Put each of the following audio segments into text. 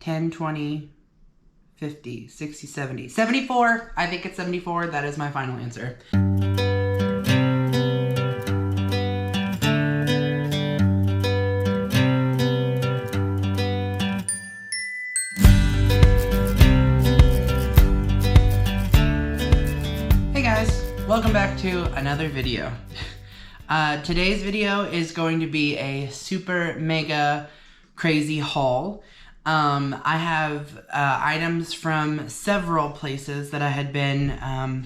10, 20, 50, 60, 70, 74. I think it's 74. That is my final answer. Hey guys, welcome back to another video. Today's video is going to be a super mega crazy haul. I have items from several places that I had been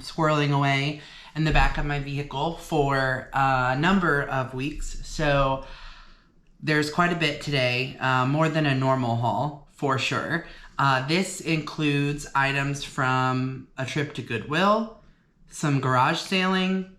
squirreling away in the back of my vehicle for a number of weeks. So there's quite a bit today, more than a normal haul for sure. This includes items from a trip to Goodwill, some garage sailing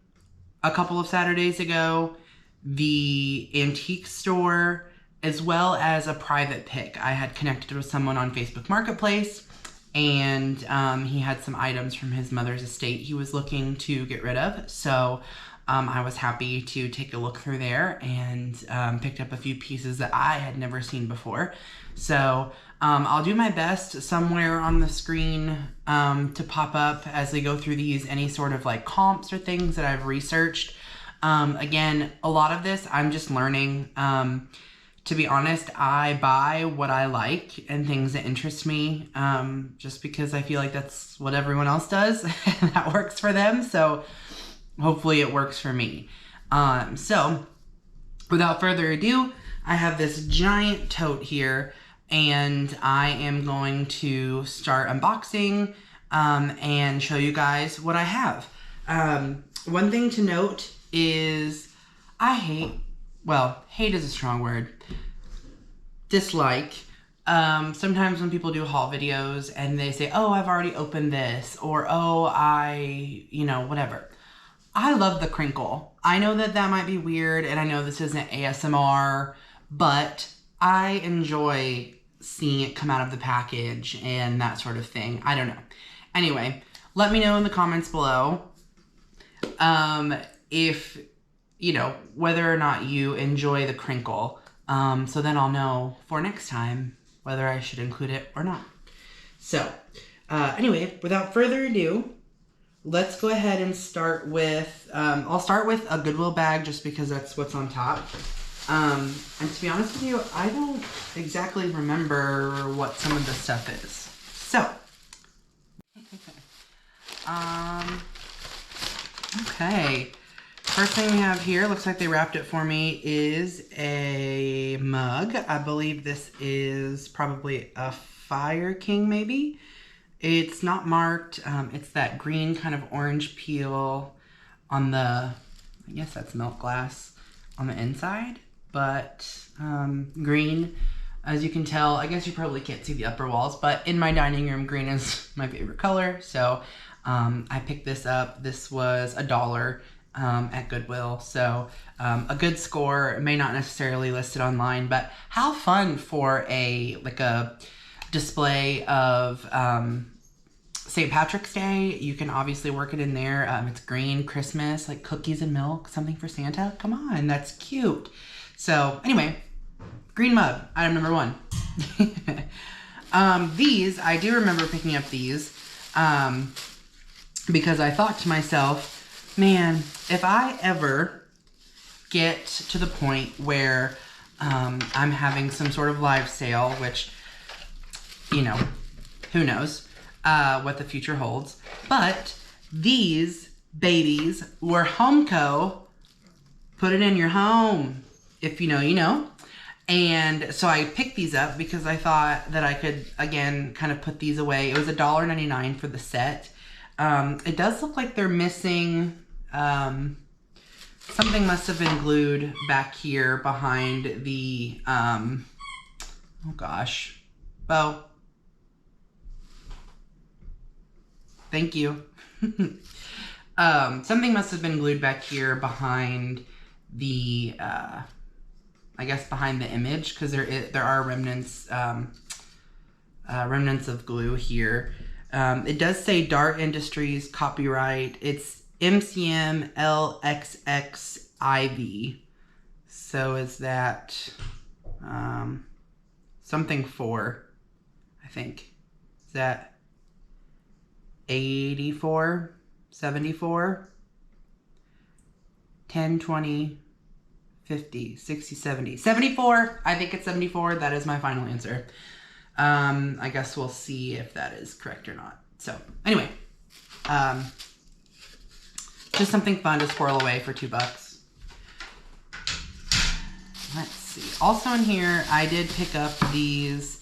a couple of Saturdays ago, the antique store, as well as a private pick. I had connected with someone on Facebook Marketplace, and he had some items from his mother's estate he was looking to get rid of. So I was happy to take a look through there and picked up a few pieces that I had never seen before. So I'll do my best somewhere on the screen to pop up as we go through these, any sort of like comps or things that I've researched. Again, a lot of this I'm just learning. To be honest, I buy what I like and things that interest me, just because I feel like that's what everyone else does and that works for them. So hopefully it works for me. So without further ado, I have this giant tote here, and I am going to start unboxing and show you guys what I have. One thing to note is hate is a strong word. Dislike. Sometimes when people do haul videos and they say, oh, I've already opened this, or oh, whatever. I love the crinkle. I know that that might be weird, and I know this isn't ASMR, but I enjoy seeing it come out of the package and that sort of thing. I don't know. Anyway, let me know in the comments below if whether or not you enjoy the crinkle, so then I'll know for next time whether I should include it or not. So, anyway, without further ado, let's go ahead and start with, I'll start with a Goodwill bag just because that's what's on top. And to be honest with you, I don't exactly remember what some of this stuff is. So, okay. First thing we have here, looks like they wrapped it for me, is a mug. I believe this is probably a Fire King, maybe. It's not marked. It's that green kind of orange peel on the, I guess that's milk glass on the inside, but green, as you can tell. I guess you probably can't see the upper walls, but in my dining room, green is my favorite color. So I picked this up. This was $1. At Goodwill, so a good score. It may not necessarily list it online, but how fun for a display of St. Patrick's Day. You can obviously work it in there. It's green, Christmas, like cookies and milk, something for Santa. Come on, that's cute. So anyway, green mug, item number 1. These, I do remember picking up these because I thought to myself, man, if I ever get to the point where I'm having some sort of live sale, which, who knows what the future holds. But these babies were Homeco. Put it in your home. If you know, you know. And so I picked these up because I thought that I could, again, kind of put these away. It was $1.99 for the set. It does look like they're missing... something must have been glued back here behind the, oh gosh, Bo. Thank you. Something must have been glued back here behind the, I guess behind the image, because there are remnants, remnants of glue here. It does say Dart Industries copyright. It's MCM LXXIV. So is that something for? I think. Is that 84, 74, 10, 20, 50, 60, 70, 74. I think it's 74. That is my final answer. I guess we'll see if that is correct or not. So anyway, just something fun to squirrel away for $2. Let's see. Also in here, I did pick up these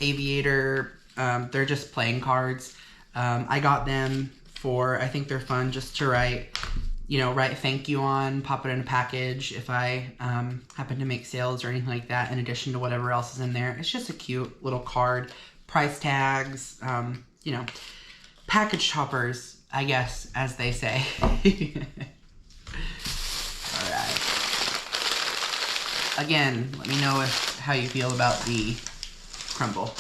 aviator, they're just playing cards. I got them for, I think they're fun just to write thank you on, pop it in a package if I happen to make sales or anything like that, in addition to whatever else is in there. It's just a cute little card. Price tags, package toppers, I guess, as they say. All right. Again, let me know how you feel about the crumble.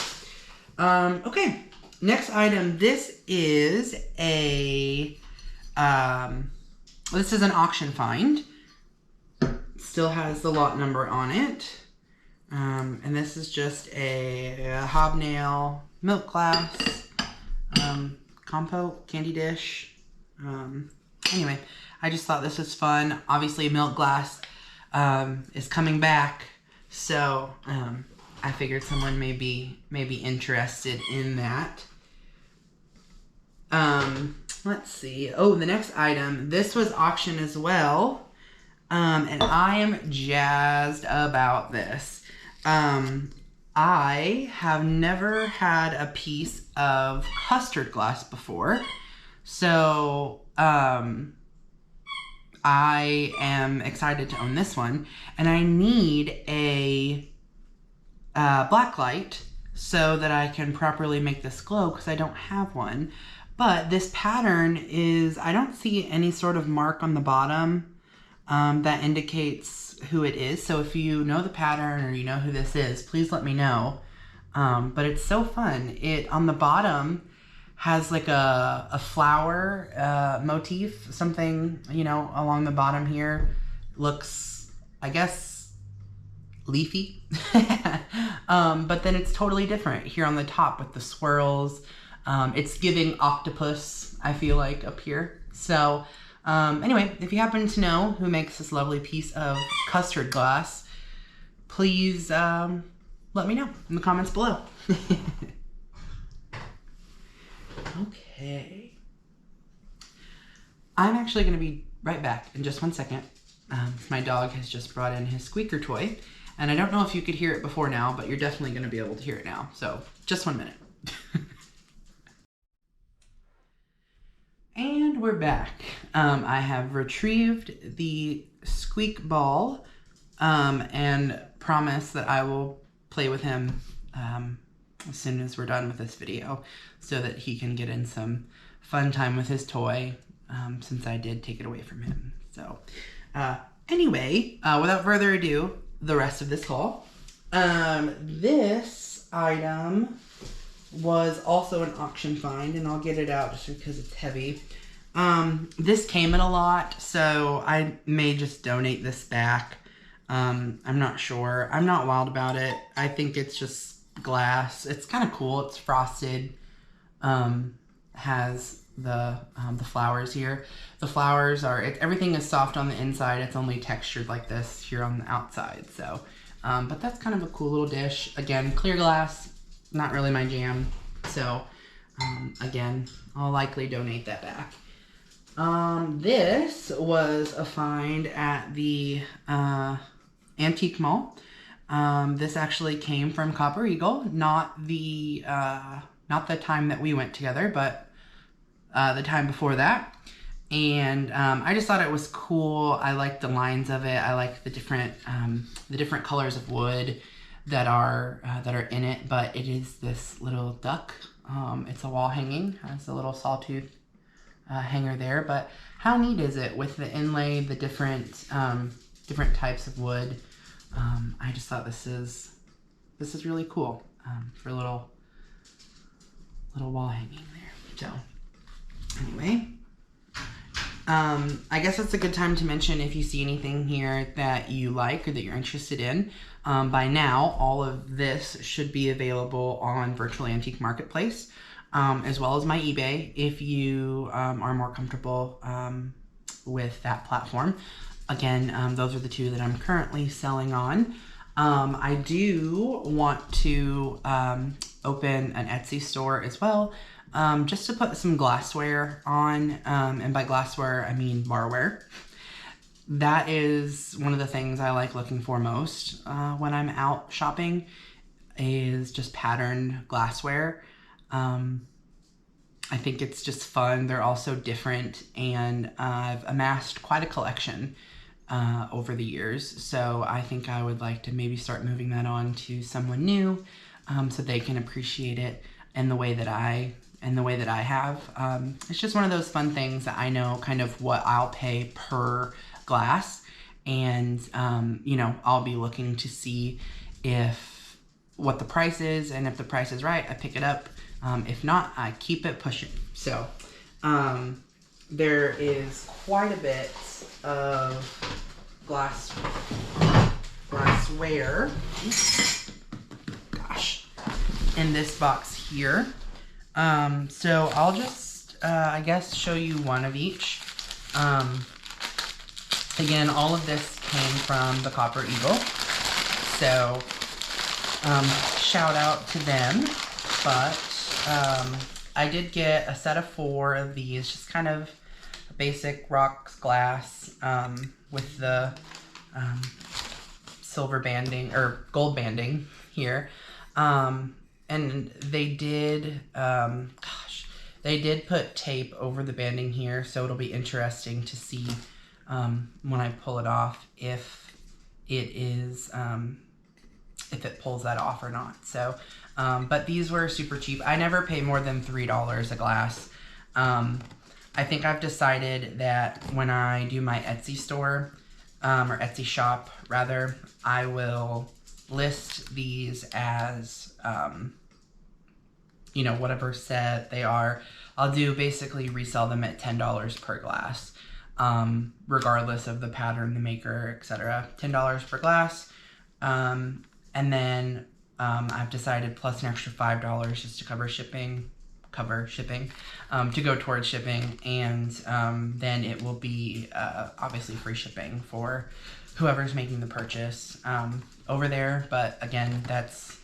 Okay, next item. This is this is an auction find. Still has the lot number on it. And this is just a hobnail milk glass, compote candy dish. Anyway, I just thought this was fun. Obviously, milk glass is coming back, so I figured someone may be interested in that. Let's see. Oh, the next item. This was auction as well. And I am jazzed about this. I have never had a piece of custard glass before. So, I am excited to own this one. And I need a black light so that I can properly make this glow, because I don't have one. But this pattern is, I don't see any sort of mark on the bottom that indicates who it is. So if you know the pattern or you know who this is, please let me know. But it's so fun. It, on the bottom, has like a flower motif, something, along the bottom here. Looks, I guess, leafy. But then it's totally different here on the top with the swirls. It's giving octopus, I feel like, up here. So, anyway, if you happen to know who makes this lovely piece of custard glass, please let me know in the comments below. Okay. I'm actually going to be right back in just 1 second. My dog has just brought in his squeaker toy, and I don't know if you could hear it before now, but you're definitely going to be able to hear it now. So, just 1 minute. And we're back. I have retrieved the squeak ball and promise that I will play with him as soon as we're done with this video so that he can get in some fun time with his toy since I did take it away from him. So anyway, without further ado, the rest of this haul. This item was also an auction find, and I'll get it out just because it's heavy. This came in a lot, so I may just donate this back. I'm not sure. I'm not wild about it. I think it's just glass. It's kind of cool. It's frosted. Has the flowers here. The flowers are, everything is soft on the inside. It's only textured like this here on the outside. So, but that's kind of a cool little dish. Again, clear glass. Not really my jam, so again, I'll likely donate that back. This was a find at the antique mall. This actually came from Copper Eagle, not the time that we went together, but the time before that. And I just thought it was cool. I liked the lines of it. I like the different colors of wood that are in it, but it is this little duck. It's a wall hanging, has a little sawtooth hanger there, but how neat is it with the inlay, the different types of wood. I just thought this is really cool for a little wall hanging there. So anyway, I guess it's a good time to mention if you see anything here that you like or that you're interested in. By now, all of this should be available on Virtual Antique Marketplace, as well as my eBay if you are more comfortable with that platform. Again, those are the two that I'm currently selling on. I do want to open an Etsy store as well, just to put some glassware on, and by glassware I mean barware. That is one of the things I like looking for most when I'm out shopping, is just patterned glassware. I think it's just fun. They're also different, and I've amassed quite a collection over the years. So I think I would like to maybe start moving that on to someone new, so they can appreciate it in the way that I have. It's just one of those fun things that I know kind of what I'll pay per glass, and you know, I'll be looking to see what the price is, and if the price is right, I pick it up. If not, I keep it pushing. So there is quite a bit of glassware, gosh, in this box here. So I'll just, I guess, show you one of each. Again, all of this came from the Copper Eagle, so shout out to them. But I did get a set of 4 of these, just kind of a basic rocks glass with the silver banding or gold banding here, and they did they did put tape over the banding here, so it'll be interesting to see when I pull it off if it pulls that off or not. So but these were super cheap. I never pay more than $3 a glass. I think I've decided that when I do my Etsy store, or Etsy shop rather, I will list these as, you know, whatever set they are. I'll basically resell them at $10 per glass, regardless of the pattern, the maker, etc. $10 per glass. And then I've decided plus an extra $5 just to cover shipping, to go towards shipping, and then it will be obviously free shipping for whoever's making the purchase over there. But again, that's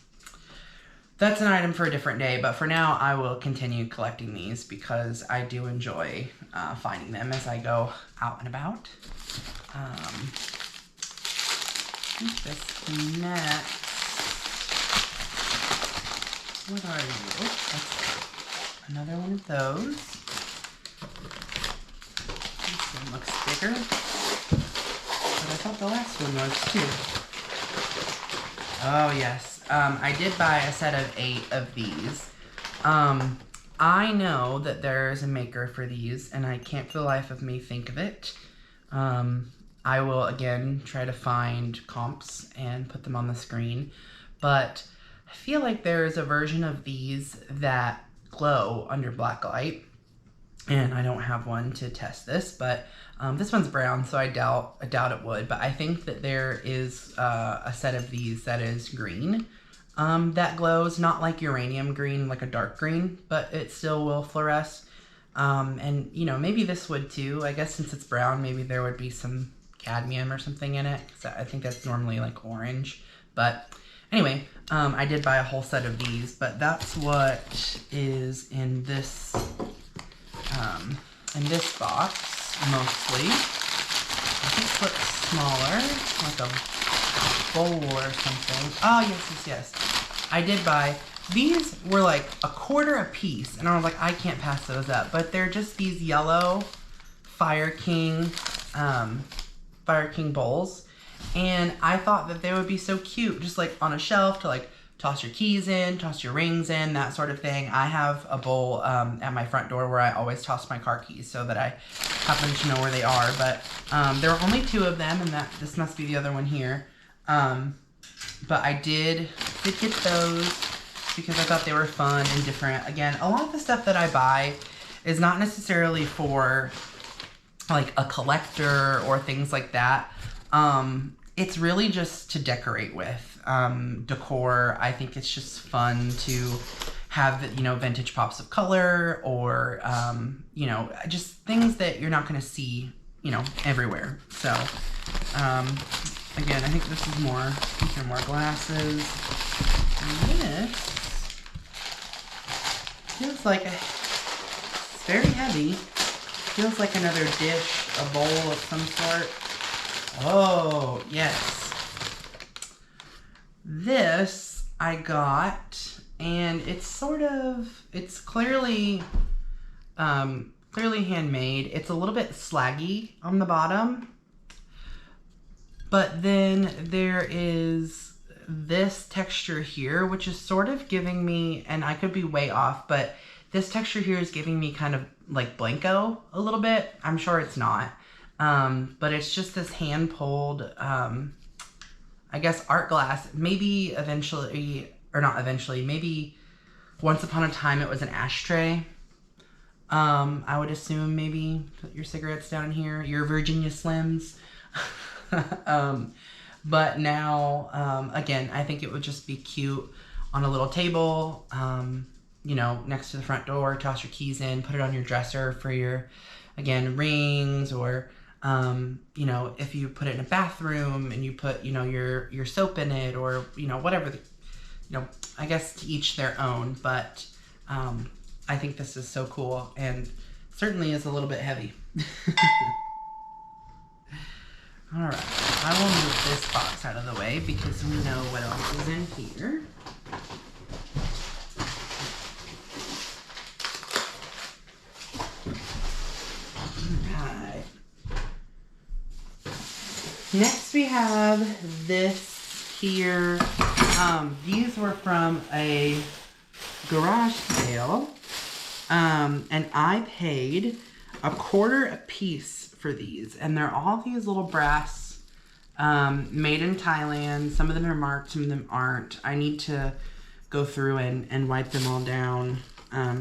an item for a different day. But for now, I will continue collecting these because I do enjoy finding them as I go out and about. I think this next. What are you? That's another one of those. This one looks bigger, but I thought the last one was too. Oh yes, I did buy a set of 8 of these. I know that there's a maker for these, and I can't for the life of me think of it. I will again try to find comps and put them on the screen, but I feel like there is a version of these that glow under black light, and I don't have one to test this, but this one's brown, so I doubt it would. But I think that there is a set of these that is green, that glows, not like uranium green, like a dark green, but it still will fluoresce. And you know, maybe this would too. I guess since it's brown, maybe there would be some cadmium or something in it, because I think that's normally like orange. But anyway, I did buy a whole set of these, but that's what is in this box mostly. I think what's smaller, like a bowl or something. Oh yes. I did buy. These were like $1 a piece, and I was like, I can't pass those up. But they're just these yellow Fire King bowls. And I thought that they would be so cute, just like on a shelf to like toss your keys in, toss your rings in, that sort of thing. I have a bowl at my front door where I always toss my car keys so that I happen to know where they are. But there were only 2 of them, and this must be the other one here. But I did get those because I thought they were fun and different. Again, a lot of the stuff that I buy is not necessarily for like a collector or things like that. It's really just to decorate with, decor. I think it's just fun to have, you know, vintage pops of color, or, you know, just things that you're not going to see, you know, everywhere. So, again, I think this is more, these are more glasses. And this feels like, it's very heavy. Feels like another dish, a bowl of some sort. Oh, yes. This I got, and it's sort of, it's clearly handmade. It's a little bit slaggy on the bottom, but then there is this texture here, which is sort of giving me, and I could be way off, but this texture here is giving me kind of like Blanco a little bit. I'm sure it's not. But it's just this hand-pulled, I guess, art glass. Maybe eventually, or not eventually, maybe once upon a time it was an ashtray. I would assume maybe put your cigarettes down here, your Virginia Slims. But now, again, I think it would just be cute on a little table, you know, next to the front door. Toss your keys in, put it on your dresser for your, again, rings, or, you know, if you put it in a bathroom and you put, you know, your soap in it, or, you know, whatever, you know, I guess to each their own. But I think this is so cool, and certainly is a little bit heavy. All right, I will move this box out of the way because we know what else is in here. Alright. Next we have this here. These were from a garage sale. And I paid $1 a piece for these. And they're all these little brass, made in Thailand. Some of them are marked, some of them aren't. I need to go through and wipe them all down.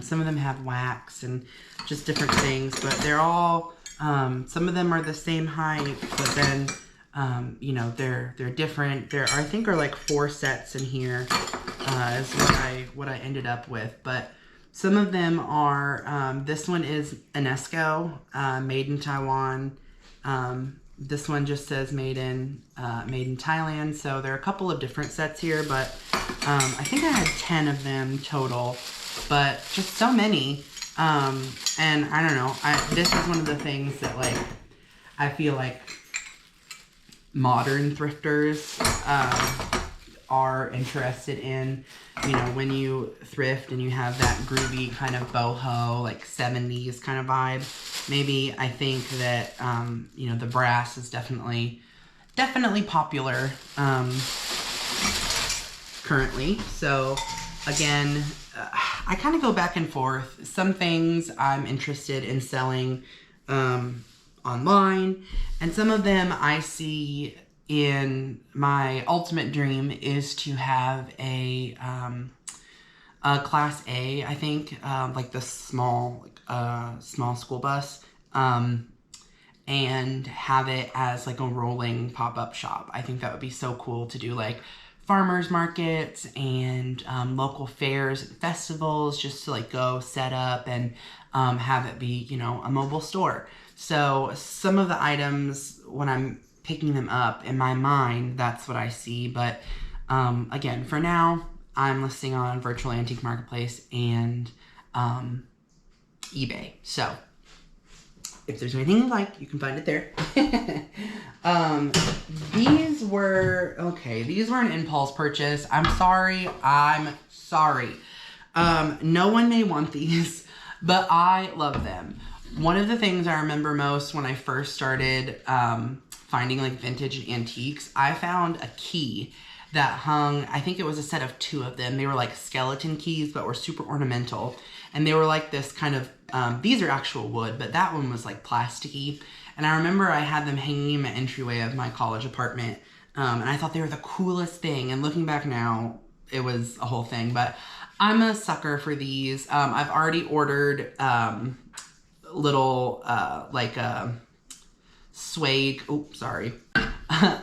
Some of them have wax and just different things, but they're all, some of them are the same height, but then, you know, they're different. There are, I think, are like 4 sets in here, is what I ended up with. But some of them are, this one is UNESCO, made in Taiwan. This one just says made in Thailand. So there are a couple of different sets here, but I think I had 10 of them total, but just so many. And I don't know, this is one of the things that, like, I feel like modern thrifters are interested in. You know, when you thrift and you have that groovy kind of boho, like 70s kind of vibe, maybe I think that, you know, the brass is definitely popular currently. So again, I kind of go back and forth. Some things I'm interested in selling online, and some of them I see in my ultimate dream is to have a Class A, I think, like the small school bus, and have it as like a rolling pop-up shop. I think that would be so cool to do, like farmers markets and local fairs and festivals, just to like go set up and have it be, you know, a mobile store. So some of the items, when I'm picking them up, in my mind, that's what I see. But again, for now, I'm listing on Virtual Antique Marketplace and eBay. So if there's anything you like, you can find it there. These were an impulse purchase. I'm sorry. No one may want these, but I love them. One of the things I remember most when I first started finding like vintage antiques, I found a key that hung, I think it was a set of 2 of them. They were like skeleton keys, but were super ornamental. And they were like this kind of, these are actual wood, but that one was like plasticky. And I remember I had them hanging in my entryway of my college apartment. And I thought they were the coolest thing. And looking back now, it was a whole thing. But I'm a sucker for these. I've already ordered little, suede, oops, sorry.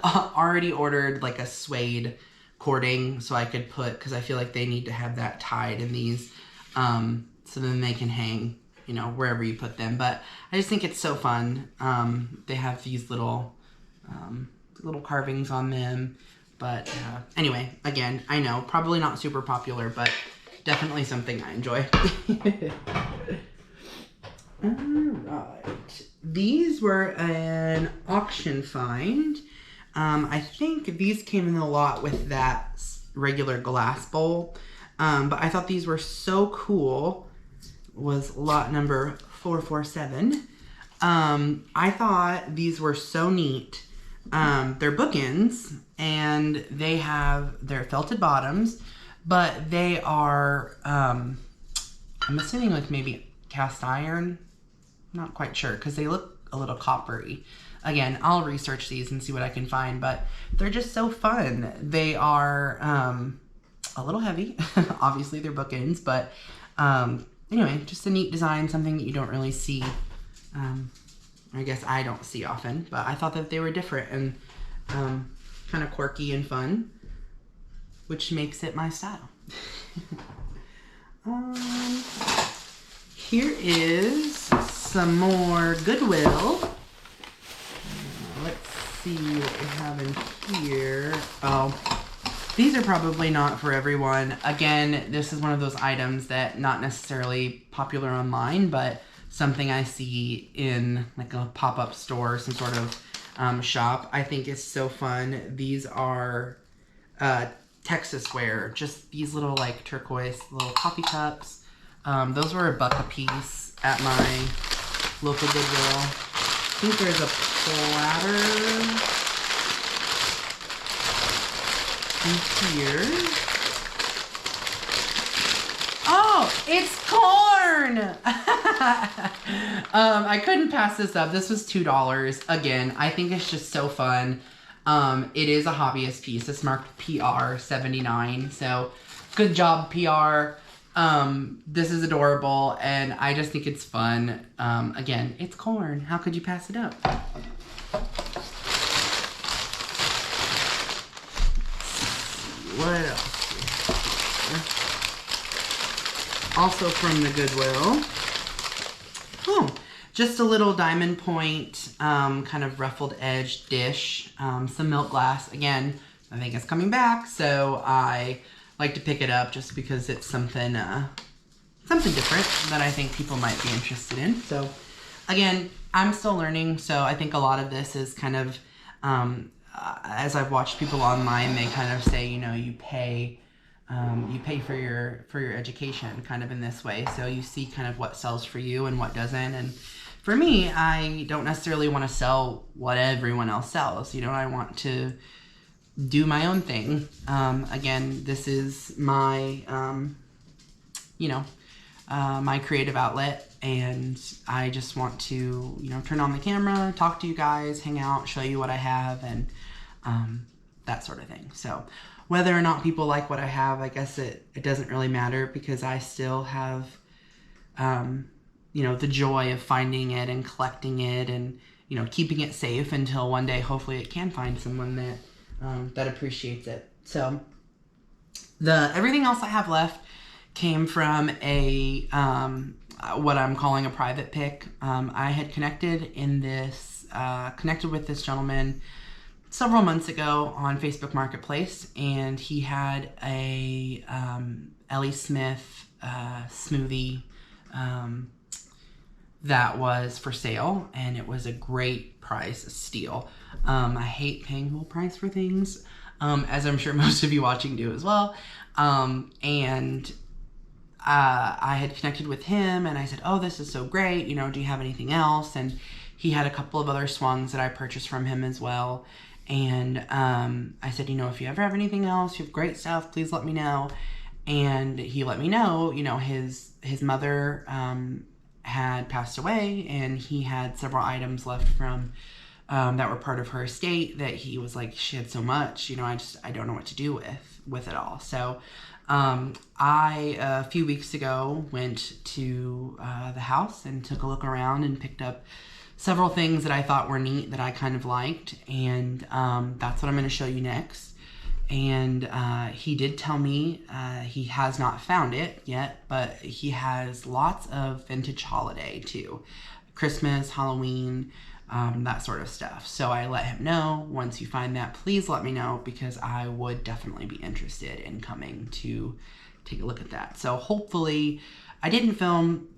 Already ordered like a suede cording so I could put, because I feel like they need to have that tied in these, so then they can hang, you know, wherever you put them. But I just think it's so fun. They have these little carvings on them. But anyway, again, I know, probably not super popular, but definitely something I enjoy. Alright. These were an auction find. I think these came in a lot with that regular glass bowl. But I thought these were so cool. Was lot number 447. I thought these were so neat. They're bookends, and they have their felted bottoms, but they are, I'm assuming like maybe cast iron. Not quite sure, because they look a little coppery. Again, I'll research these and see what I can find, but they're just so fun. They are a little heavy. Obviously, they're bookends, but anyway, just a neat design, something that you don't really see. I guess I don't see often, but I thought that they were different and kind of quirky and fun, which makes it my style. Here is some more Goodwill. Let's see what we have in here. Oh, these are probably not for everyone. Again, this is one of those items that not necessarily popular online, but something I see in like a pop-up store, some sort of shop. I think is so fun. These are Texas ware, just these little like turquoise little coffee cups. Those were $1 a piece at my local Goodwill. I think there's a platter in here. Oh, it's corn! I couldn't pass this up. This was $2. Again, I think it's just so fun. It is a hobbyist piece. It's marked PR 79. So good job, PR. This is adorable, and I just think it's fun. Again, it's corn. How could you pass it up? What else? Also from the Goodwill. Oh, just a little diamond point, kind of ruffled edge dish. Some milk glass. Again, I think it's coming back, so I like to pick it up just because it's something different that I think people might be interested in. So again, I'm still learning, so I think a lot of this is kind of, as I've watched people online, they kind of say, you know, you pay for your education kind of in this way. So you see kind of what sells for you and what doesn't. And for me, I don't necessarily want to sell what everyone else sells. You know, I want to do my own thing. Again, this is my, my creative outlet, and I just want to, you know, turn on the camera, talk to you guys, hang out, show you what I have, and that sort of thing. So whether or not people like what I have, I guess it doesn't really matter, because I still have, the joy of finding it and collecting it and, you know, keeping it safe until one day, hopefully it can find someone that appreciates it. So everything else I have left came from a, what I'm calling a private pick. I had connected with this gentleman several months ago on Facebook Marketplace, and he had a Ellie Smith smoothie that was for sale, and it was a great price, a steal. I hate paying full price for things, as I'm sure most of you watching do as well. And I had connected with him, and I said, oh, this is so great, you know, do you have anything else? And he had a couple of other swungs that I purchased from him as well. And I said, you know, if you ever have anything else, you have great stuff, please let me know. And he let me know, you know, his mother had passed away, and he had several items left from that were part of her estate that he was like, she had so much, you know, I don't know what to do with it all. So I, a few weeks ago, went to the house and took a look around and picked up several things that I thought were neat that I kind of liked, and that's what I'm going to show you next. And he did tell me he has not found it yet, but he has lots of vintage holiday too. Christmas, Halloween, that sort of stuff. So I let him know, once you find that, please let me know, because I would definitely be interested in coming to take a look at that. So hopefully, I didn't film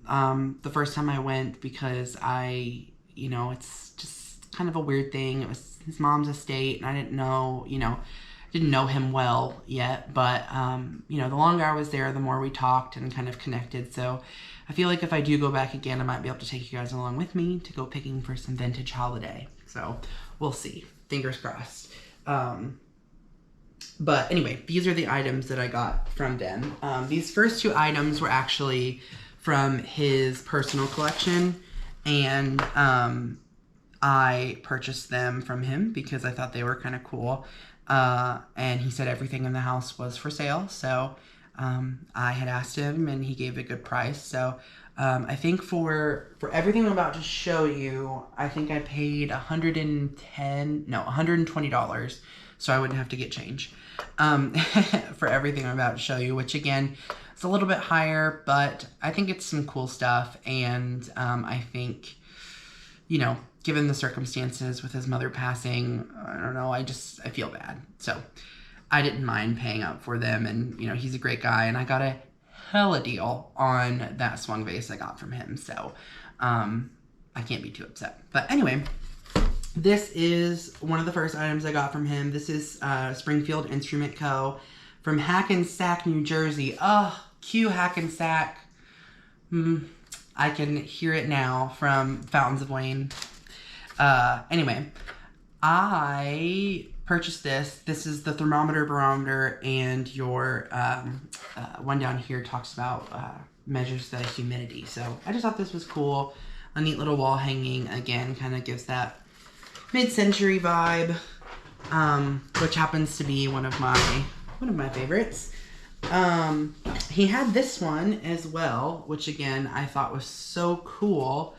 the first time I went because it's just kind of a weird thing. It was his mom's estate, and I didn't know him well yet, but the longer I was there, the more we talked and kind of connected. So I feel like if I do go back again, I might be able to take you guys along with me to go picking for some vintage holiday. So we'll see. Fingers crossed. But anyway, these are the items that I got from them. These first two items were actually from his personal collection, and I purchased them from him because I thought they were kind of cool. And he said everything in the house was for sale. So I had asked him, and he gave a good price. So I think for everything I'm about to show you, I think I paid $120, so I wouldn't have to get change for everything I'm about to show you, which again, it's a little bit higher, but I think it's some cool stuff. And I think, given the circumstances with his mother passing, I don't know, I feel bad. So I didn't mind paying up for them, and he's a great guy, and I got a hella deal on that swung vase I got from him. So I can't be too upset. But anyway, this is one of the first items I got from him. This is Springfield Instrument Co. from Hackensack, New Jersey. Cue Hackensack. I can hear it now from Fountains of Wayne. Anyway, I purchased this. This is the thermometer barometer, and your one down here talks about measures the humidity. So I just thought this was cool. A neat little wall hanging. Again, kind of gives that mid-century vibe, which happens to be one of my favorites. He had this one as well, which again I thought was so cool.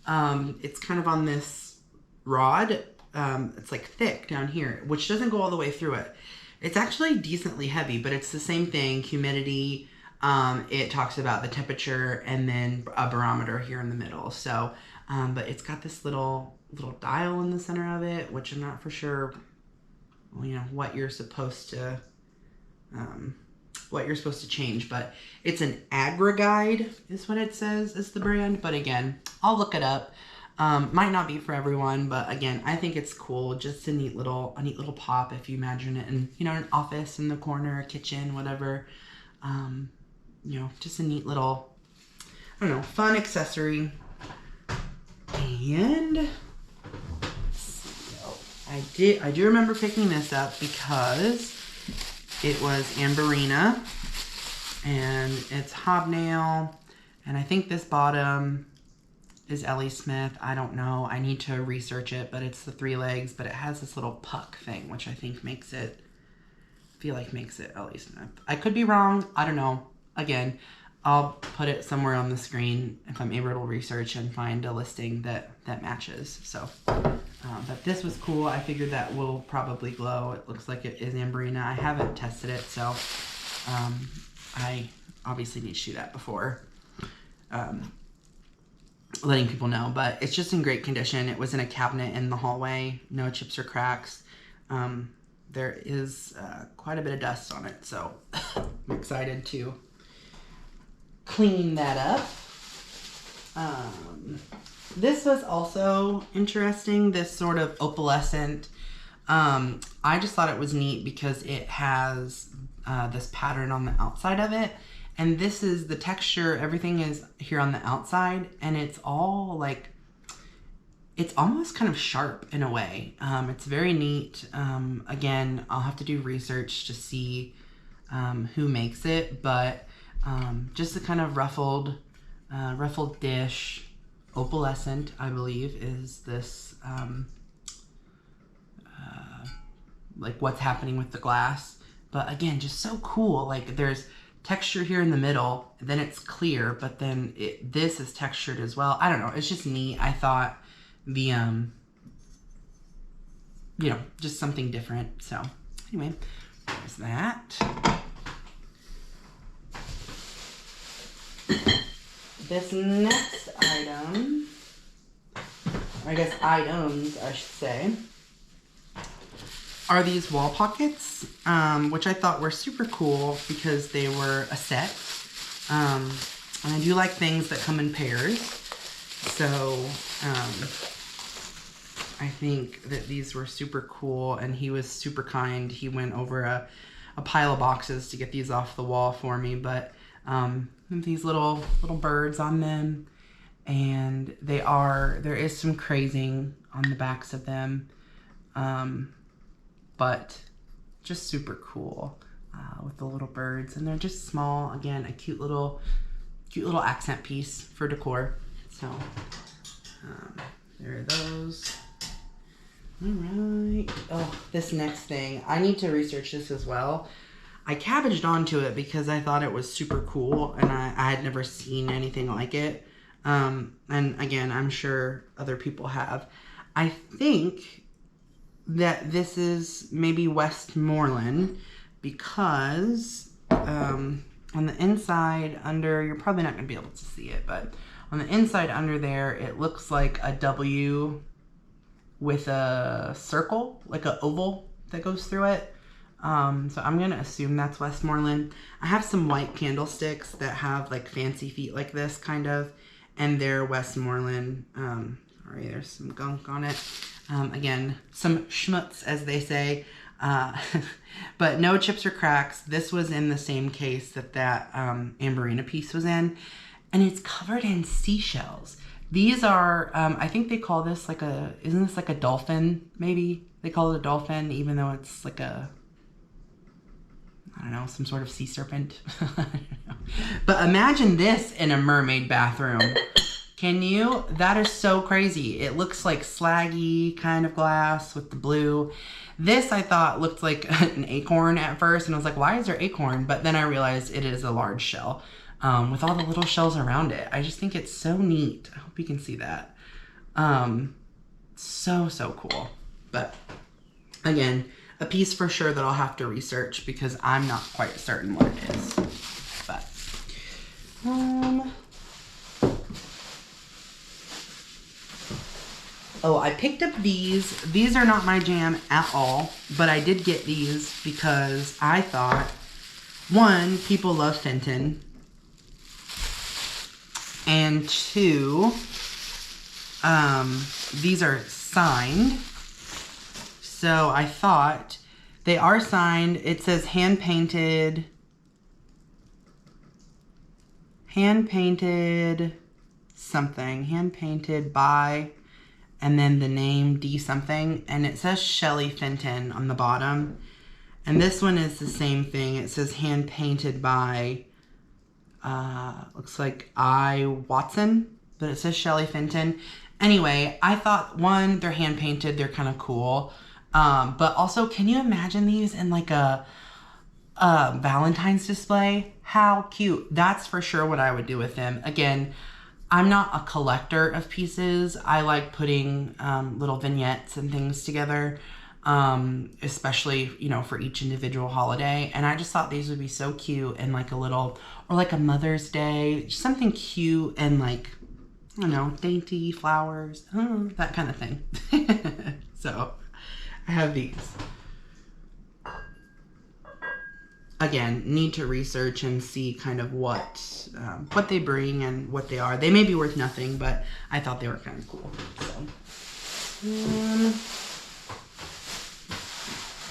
It's kind of on this rod. It's like thick down here, which doesn't go all the way through it. It's actually decently heavy, but it's the same thing. Humidity. It talks about the temperature, and then a barometer here in the middle. So, but it's got this little dial in the center of it, which I'm not for sure, what you're supposed to change, but it's an Agri-Guide is what it says is the brand. But again, I'll look it up. Might not be for everyone, but again, I think it's cool. Just a neat little pop if you imagine it in, an office in the corner, kitchen, whatever. Just a neat little, fun accessory. And I do remember picking this up because it was Amberina, and it's hobnail, and I think this bottom is Ellie Smith. I don't know. I need to research it, but it's the 3 legs, but it has this little puck thing, which I think makes it Ellie Smith. I could be wrong. I don't know. Again, I'll put it somewhere on the screen if I'm able to research and find a listing that matches. So, but this was cool. I figured that will probably glow. It looks like it is Amberina. I haven't tested it, so I obviously need to do that before letting people know. But it's just in great condition. It was in a cabinet in the hallway. No chips or cracks. There is quite a bit of dust on it, so I'm excited to clean that up. This was also interesting, this sort of opalescent. I just thought it was neat because it has this pattern on the outside of it, and this is the texture. Everything is here on the outside, and it's all like, it's almost kind of sharp in a way. It's very neat. Again, I'll have to do research to see who makes it, but just a kind of ruffled dish, opalescent, I believe, is this, like what's happening with the glass. But again, just so cool. Like there's texture here in the middle, then it's clear, but then this is textured as well. I don't know. It's just neat. I thought the, you know, just something different. So anyway, there's that. This next item, or I guess items, I should say, are these wall pockets, which I thought were super cool because they were a set. And I do like things that come in pairs. So I think that these were super cool, and he was super kind. He went over a pile of boxes to get these off the wall for me, but these little birds on them, and there is some crazing on the backs of them, but just super cool with the little birds, and they're just small. Again, a cute little accent piece for decor. So there are those. All right. Oh, this next thing, I need to research this as well. I cabbaged onto it because I thought it was super cool, and I had never seen anything like it. And again, I'm sure other people have. I think that this is maybe Westmoreland because on the inside under, you're probably not going to be able to see it, but on the inside under there, it looks like a W with a circle, like an oval that goes through it. So I'm going to assume that's Westmoreland. I have some white candlesticks that have like fancy feet like this kind of, and they're Westmoreland. Sorry, there's some gunk on it. Again, some schmutz, as they say. But no chips or cracks. This was in the same case that Amberina piece was in, and it's covered in seashells. These are, I think they call this like isn't this like a dolphin, maybe? They call it a dolphin, even though it's like I don't know, some sort of sea serpent. I don't know. But imagine this in a mermaid bathroom. Can you? That is so crazy. It looks like slaggy kind of glass with the blue. This I thought looked like an acorn at first, and I was like, why is there acorn? But then I realized it is a large shell with all the little shells around it. I just think it's so neat. I hope you can see that. So cool. But again, a piece for sure that I'll have to research because I'm not quite certain what it is. But oh, I picked up these. These are not my jam at all, but I did get these because I thought, one, people love Fenton, and two, these are signed. So I thought they are signed. It says hand painted something, hand painted by, and then the name D something, and it says Shelley Fenton on the bottom. And this one is the same thing. It says hand painted by, looks like I. Watson, but it says Shelley Fenton. Anyway, I thought, one, they're hand painted, they're kind of cool. But also, can you imagine these in like a Valentine's display? How cute. That's for sure what I would do with them. Again, I'm not a collector of pieces. I like putting little vignettes and things together, especially, you know, for each individual holiday. And I just thought these would be so cute and like a little, or like a Mother's Day, just something cute and like, I don't know, dainty flowers, that kind of thing. So I have these. Again, need to research and see kind of what they bring and what they are. They may be worth nothing, but I thought they were kind of cool. So,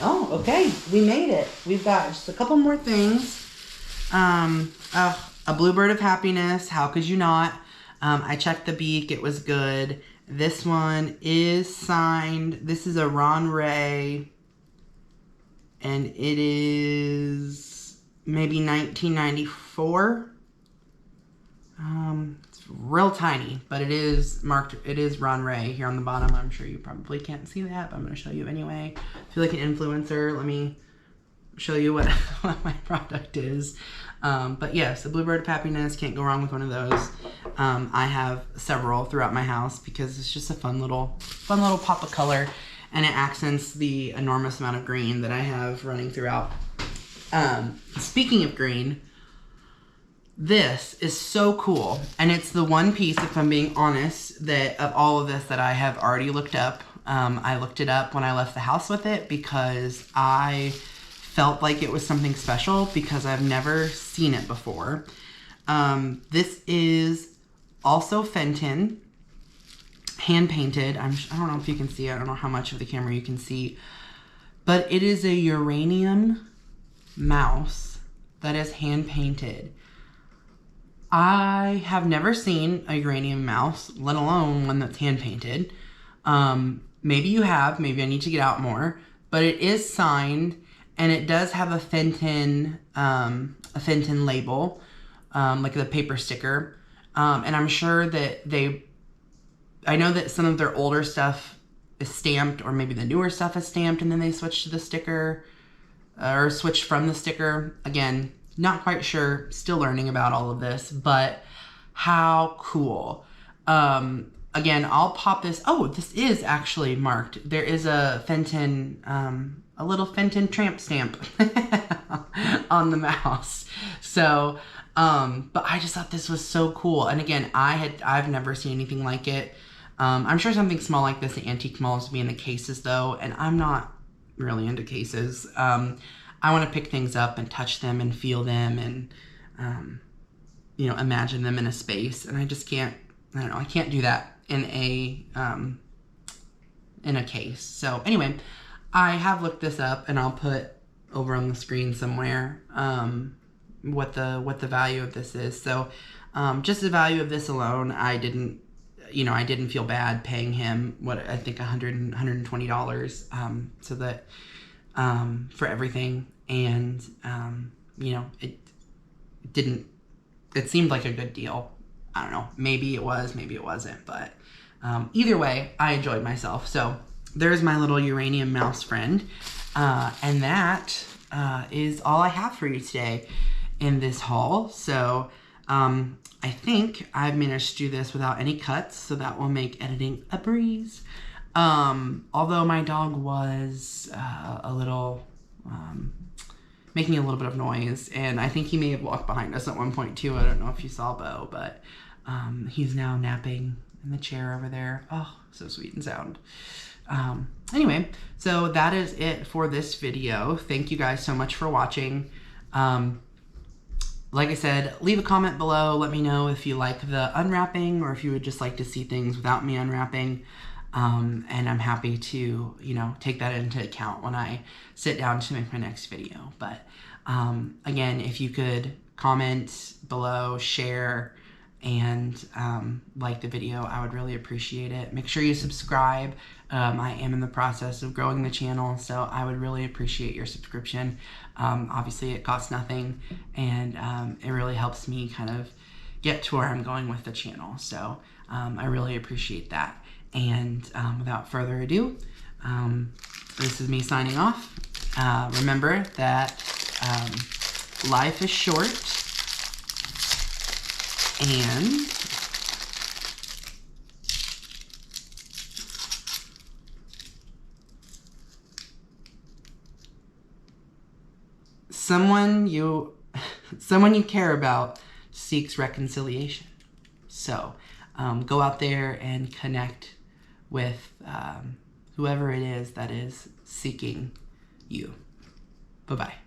oh, okay, we made it. We've got just a couple more things. A Bluebird of Happiness. How could you not? I checked the beak. It was good. This one is signed. This is a Ron Ray. And it is maybe 1994. It's real tiny, but it is marked. It is Ron Ray here on the bottom. I'm sure you probably can't see that, but I'm going to show you anyway. I feel like an influencer. Let me show you what my product is. But yes, the Bluebird of Happiness. Can't go wrong with one of those. I have several throughout my house because it's just a fun little pop of color, and it accents the enormous amount of green that I have running throughout. Speaking of green, this is so cool, and it's the one piece, if I'm being honest, that of all of this that I have already looked up. I looked it up when I left the house with it because I felt like it was something special because I've never seen it before. This is also Fenton, hand painted. I don't know if you can see it. I don't know how much of the camera you can see, but it is a uranium mouse that is hand painted. I have never seen a uranium mouse, let alone one that's hand painted. Maybe you have, maybe I need to get out more, but it is signed, and it does have a Fenton label, like the paper sticker. And I'm sure that I know that some of their older stuff is stamped, or maybe the newer stuff is stamped, and then they switch to the sticker, or switch from the sticker. Again, not quite sure, still learning about all of this, but how cool. Again, I'll pop this. Oh, this is actually marked. There is a Fenton, a little Fenton tramp stamp on the mouse. So, but I just thought this was so cool. And again, I've never seen anything like it. I'm sure something small like this at antique malls would be in the cases though, and I'm not really into cases. I want to pick things up and touch them and feel them and, you know, imagine them in a space. And I just can't, I don't know, I can't do that in a case. So anyway, I have looked this up, and I'll put over on the screen somewhere, what the value of this is. So, just the value of this alone, I didn't feel bad paying him what I think $120, so that, for everything. And, you know, it seemed like a good deal. I don't know, maybe it was, maybe it wasn't, but, either way, I enjoyed myself. So there's my little uranium mouse friend. And that, is all I have for you today in this haul. So, I think I've managed to do this without any cuts, so that will make editing a breeze. Although my dog was a little, making a little bit of noise, and I think he may have walked behind us at one point too. I don't know if you saw Bo, but he's now napping in the chair over there. Oh, so sweet and sound. Anyway, so that is it for this video. Thank you guys so much for watching. Like I said, leave a comment below. Let me know if you like the unwrapping, or if you would just like to see things without me unwrapping. And I'm happy to, you know, take that into account when I sit down to make my next video. But, again, if you could comment below, share, and, like the video, I would really appreciate it. Make sure you subscribe. I am in the process of growing the channel, so I would really appreciate your subscription. Obviously it costs nothing, and, it really helps me kind of get to where I'm going with the channel. So, I really appreciate that. And without further ado, this is me signing off. Remember that life is short, and someone you care about seeks reconciliation. So go out there and connect with whoever it is that is seeking you. Bye-bye.